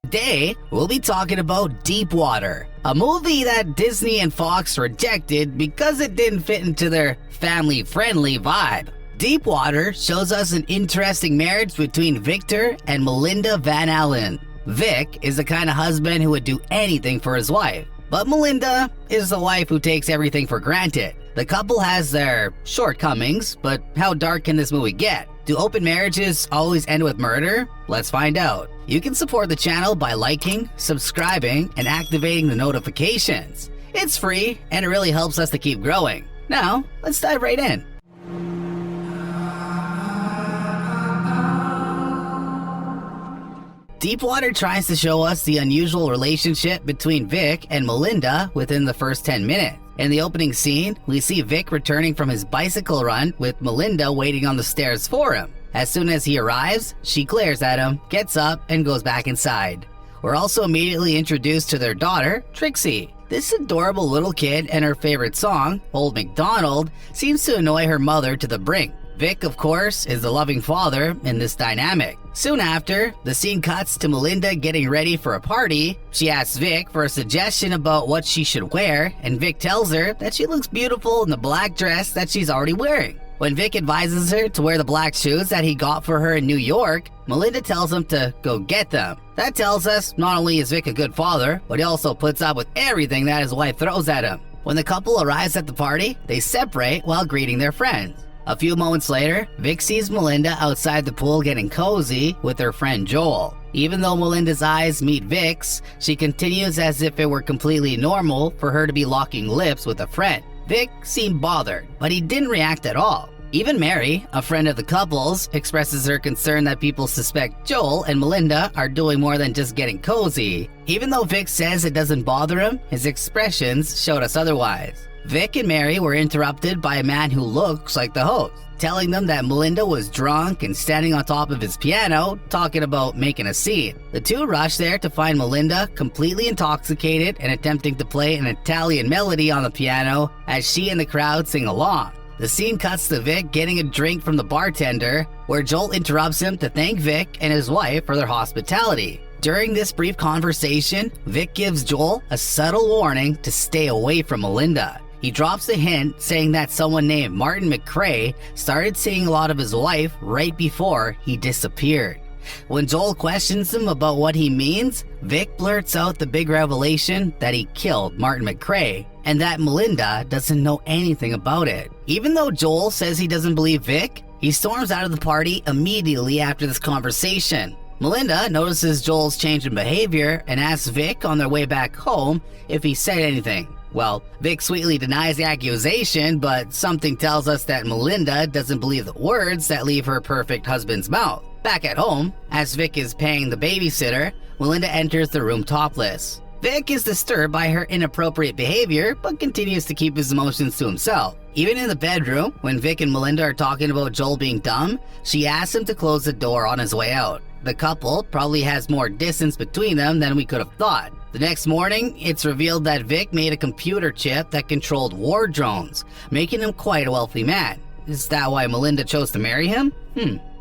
Today, we'll be talking about Deep Water, a movie that Disney and Fox rejected because it didn't fit into their family-friendly vibe. Deep Water shows us an interesting marriage between Victor and Melinda Van Allen. Vic is the kind of husband who would do anything for his wife, but Melinda is the wife who takes everything for granted. The couple has their shortcomings, but how dark can this movie get? Do open marriages always end with murder? Let's find out. You can support the channel by liking, subscribing, and activating the notifications. It's free, and it really helps us to keep growing. Now, let's dive right in. Deep Water tries to show us the unusual relationship between Vic and Melinda within the first 10 minutes. In the opening scene, we see Vic returning from his bicycle run with Melinda waiting on the stairs for him. As soon as he arrives, she glares at him, gets up, and goes back inside. We're also immediately introduced to their daughter, Trixie. This adorable little kid and her favorite song, Old MacDonald, seems to annoy her mother to the brink. Vic, of course, is the loving father in this dynamic. Soon after, the scene cuts to Melinda getting ready for a party. She asks Vic for a suggestion about what she should wear, and Vic tells her that she looks beautiful in the black dress that she's already wearing. When Vic advises her to wear the black shoes that he got for her in New York, Melinda tells him to go get them. That tells us not only is Vic a good father, but he also puts up with everything that his wife throws at him. When the couple arrives at the party, they separate while greeting their friends. A few moments later, Vic sees Melinda outside the pool getting cozy with her friend Joel. Even though Melinda's eyes meet Vic's, she continues as if it were completely normal for her to be locking lips with a friend. Vic seemed bothered, but he didn't react at all. Even Mary, a friend of the couple's, expresses her concern that people suspect Joel and Melinda are doing more than just getting cozy. Even though Vic says it doesn't bother him, his expressions showed us otherwise. Vic and Mary were interrupted by a man who looks like the host, telling them that Melinda was drunk and standing on top of his piano, talking about making a scene. The two rush there to find Melinda completely intoxicated and attempting to play an Italian melody on the piano as she and the crowd sing along. The scene cuts to Vic getting a drink from the bartender, where Joel interrupts him to thank Vic and his wife for their hospitality. During this brief conversation, Vic gives Joel a subtle warning to stay away from Melinda. He drops a hint saying that someone named Martin McCrae started seeing a lot of his wife right before he disappeared. When Joel questions him about what he means, Vic blurts out the big revelation that he killed Martin McCrae and that Melinda doesn't know anything about it. Even though Joel says he doesn't believe Vic, he storms out of the party immediately after this conversation. Melinda notices Joel's change in behavior and asks Vic on their way back home if he said anything. Well, Vic sweetly denies the accusation, but something tells us that Melinda doesn't believe the words that leave her perfect husband's mouth. Back at home, as Vic is paying the babysitter, Melinda enters the room topless. Vic is disturbed by her inappropriate behavior, but continues to keep his emotions to himself. Even in the bedroom, when Vic and Melinda are talking about Joel being dumb, she asks him to close the door on his way out. The couple probably has more distance between them than we could have thought. The next morning, it's revealed that Vic made a computer chip that controlled war drones, making him quite a wealthy man. Is that why Melinda chose to marry him?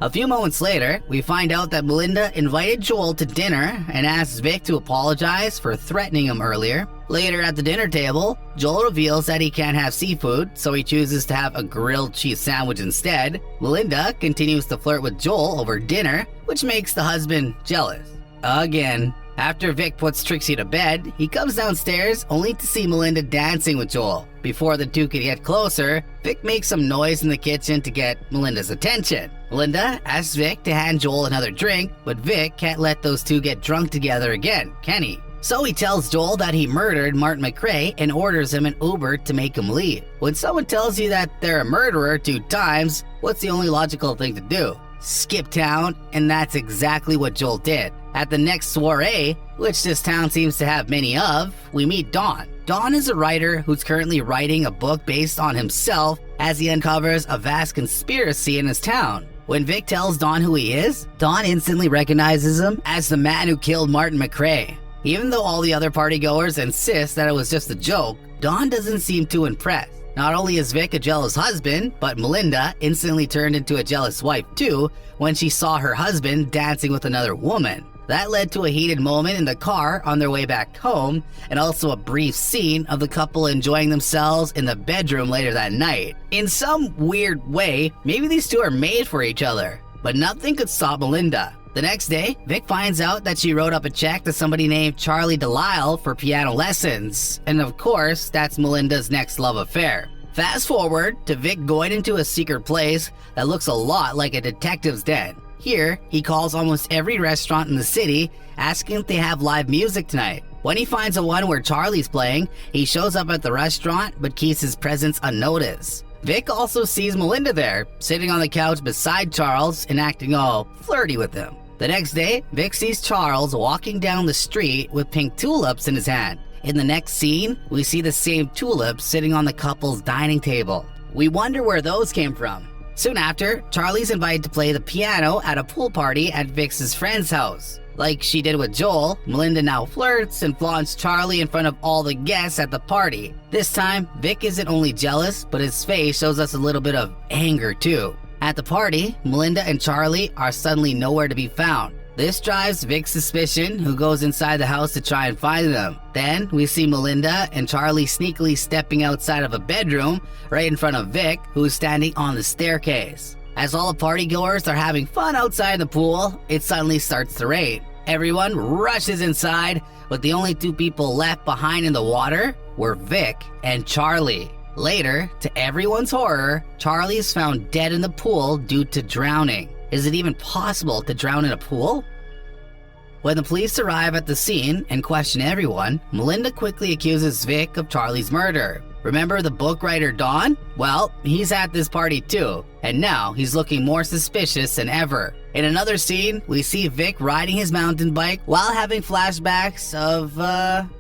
A few moments later, we find out that Melinda invited Joel to dinner and asks Vic to apologize for threatening him earlier. Later at the dinner table, Joel reveals that he can't have seafood, so he chooses to have a grilled cheese sandwich instead. Melinda continues to flirt with Joel over dinner, which makes the husband jealous. Again. After Vic puts Trixie to bed, he comes downstairs only to see Melinda dancing with Joel. Before the two could get closer, Vic makes some noise in the kitchen to get Melinda's attention. Melinda asks Vic to hand Joel another drink, but Vic can't let those two get drunk together again, can he? So he tells Joel that he murdered Martin McCrae and orders him an Uber to make him leave. When someone tells you that they're a murderer 2 times, what's the only logical thing to do? Skip town, and that's exactly what Joel did. At the next soiree, which this town seems to have many of, we meet Don. Don is a writer who's currently writing a book based on himself as he uncovers a vast conspiracy in his town. When Vic tells Don who he is, Don instantly recognizes him as the man who killed Martin McCrae. Even though all the other partygoers insist that it was just a joke, Don doesn't seem too impressed. Not only is Vic a jealous husband, but Melinda instantly turned into a jealous wife too when she saw her husband dancing with another woman. That led to a heated moment in the car on their way back home, and also a brief scene of the couple enjoying themselves in the bedroom later that night. In some weird way, maybe these two are made for each other. But nothing could stop Melinda. The next day, Vic finds out that she wrote up a check to somebody named Charlie Delisle for piano lessons. And of course, that's Melinda's next love affair. Fast forward to Vic going into a secret place that looks a lot like a detective's den. Here, he calls almost every restaurant in the city, asking if they have live music tonight. When he finds the one where Charlie's playing, he shows up at the restaurant but keeps his presence unnoticed. Vic also sees Melinda there, sitting on the couch beside Charles and acting all flirty with him. The next day, Vic sees Charles walking down the street with pink tulips in his hand. In the next scene, we see the same tulips sitting on the couple's dining table. We wonder where those came from. Soon after, Charlie's invited to play the piano at a pool party at Vic's friend's house. Like she did with Joel, Melinda now flirts and flaunts Charlie in front of all the guests at the party. This time, Vic isn't only jealous, but his face shows us a little bit of anger too. At the party, Melinda and Charlie are suddenly nowhere to be found. This drives Vic's suspicion, who goes inside the house to try and find them. Then, we see Melinda and Charlie sneakily stepping outside of a bedroom right in front of Vic, who's standing on the staircase. As all the partygoers are having fun outside the pool, it suddenly starts to rain. Everyone rushes inside, but the only two people left behind in the water were Vic and Charlie. Later, to everyone's horror, Charlie is found dead in the pool due to drowning. Is it even possible to drown in a pool? When the police arrive at the scene and question everyone, Melinda quickly accuses Vic of Charlie's murder. Remember the book writer Don? Well, he's at this party too, and now he's looking more suspicious than ever. In another scene, we see Vic riding his mountain bike while having flashbacks of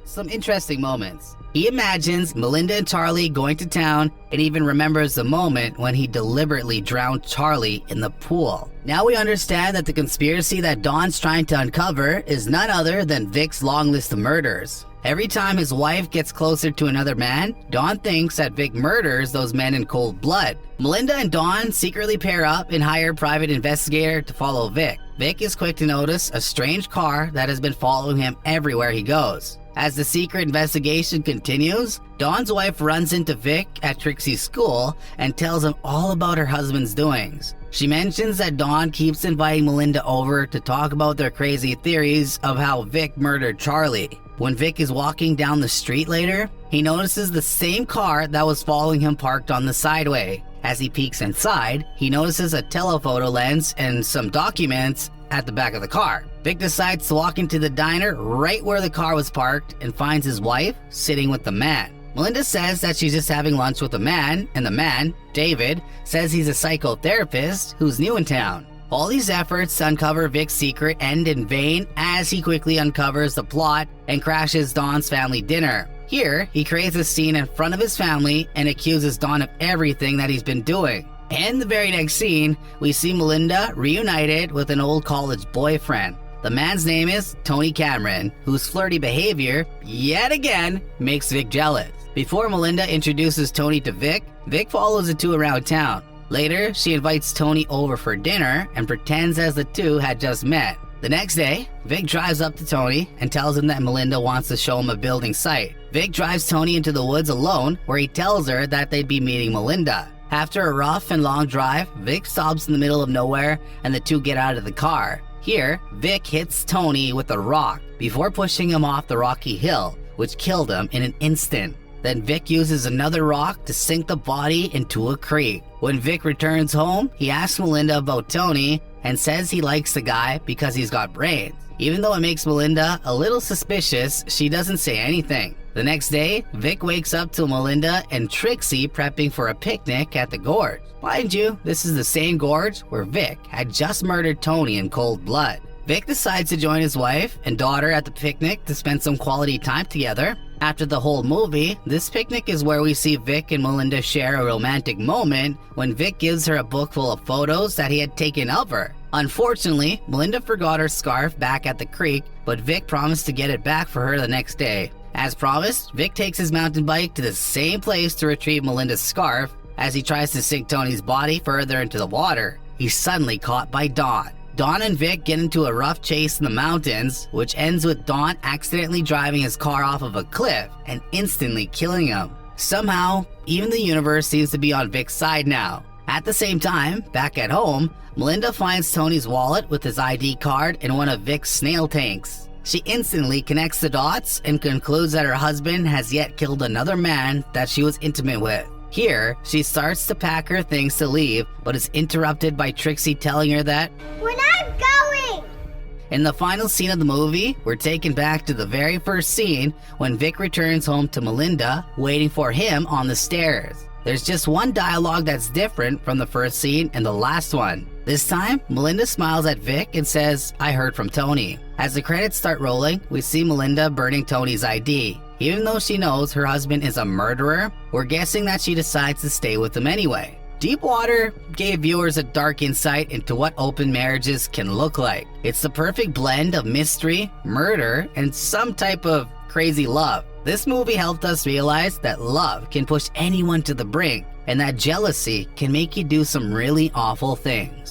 some interesting moments. He imagines Melinda and Charlie going to town and even remembers the moment when he deliberately drowned Charlie in the pool. Now we understand that the conspiracy that Don's trying to uncover is none other than Vic's long list of murders. Every time his wife gets closer to another man, Don thinks that Vic murders those men in cold blood. Melinda and Don secretly pair up and hire a private investigator to follow Vic. Vic is quick to notice a strange car that has been following him everywhere he goes. As the secret investigation continues, Dawn's wife runs into Vic at Trixie's school and tells him all about her husband's doings. She mentions that Dawn keeps inviting Melinda over to talk about their crazy theories of how Vic murdered Charlie. When Vic is walking down the street later, he notices the same car that was following him parked on the sideway. As he peeks inside, he notices a telephoto lens and some documents at the back of the car. Vic decides to walk into the diner right where the car was parked and finds his wife sitting with the man. Melinda says that she's just having lunch with the man, and the man, David, says he's a psychotherapist who's new in town. All these efforts to uncover Vic's secret end in vain as he quickly uncovers the plot and crashes Dawn's family dinner. Here, he creates a scene in front of his family and accuses Dawn of everything that he's been doing. In the very next scene, we see Melinda reunited with an old college boyfriend. The man's name is Tony Cameron, whose flirty behavior, yet again, makes Vic jealous. Before Melinda introduces Tony to Vic, Vic follows the two around town. Later, she invites Tony over for dinner and pretends as the two had just met. The next day, Vic drives up to Tony and tells him that Melinda wants to show him a building site. Vic drives Tony into the woods alone, where he tells her that they'd be meeting Melinda. After a rough and long drive, Vic stops in the middle of nowhere and the two get out of the car. Here, Vic hits Tony with a rock before pushing him off the rocky hill, which killed him in an instant. Then Vic uses another rock to sink the body into a creek. When Vic returns home, he asks Melinda about Tony and says he likes the guy because he's got brains. Even though it makes Melinda a little suspicious, she doesn't say anything. The next day, Vic wakes up to Melinda and Trixie prepping for a picnic at the gorge. Mind you, this is the same gorge where Vic had just murdered Tony in cold blood. Vic decides to join his wife and daughter at the picnic to spend some quality time together. After the whole movie, this picnic is where we see Vic and Melinda share a romantic moment when Vic gives her a book full of photos that he had taken of her. Unfortunately, Melinda forgot her scarf back at the creek, but Vic promised to get it back for her the next day. As promised, Vic takes his mountain bike to the same place to retrieve Melinda's scarf. As he tries to sink Tony's body further into the water, he's suddenly caught by Dawn. Dawn and Vic get into a rough chase in the mountains, which ends with Dawn accidentally driving his car off of a cliff and instantly killing him. Somehow, even the universe seems to be on Vic's side now. At the same time, back at home, Melinda finds Tony's wallet with his ID card in one of Vic's snail tanks. She instantly connects the dots and concludes that her husband has yet killed another man that she was intimate with. Here, she starts to pack her things to leave, but is interrupted by Trixie telling her that we're not going! In the final scene of the movie, we're taken back to the very first scene when Vic returns home to Melinda, waiting for him on the stairs. There's just one dialogue that's different from the first scene and the last one. This time, Melinda smiles at Vic and says, "I heard from Tony." As the credits start rolling, we see Melinda burning Tony's ID. Even though she knows her husband is a murderer, we're guessing that she decides to stay with him anyway. Deepwater gave viewers a dark insight into what open marriages can look like. It's the perfect blend of mystery, murder, and some type of crazy love. This movie helped us realize that love can push anyone to the brink, and that jealousy can make you do some really awful things.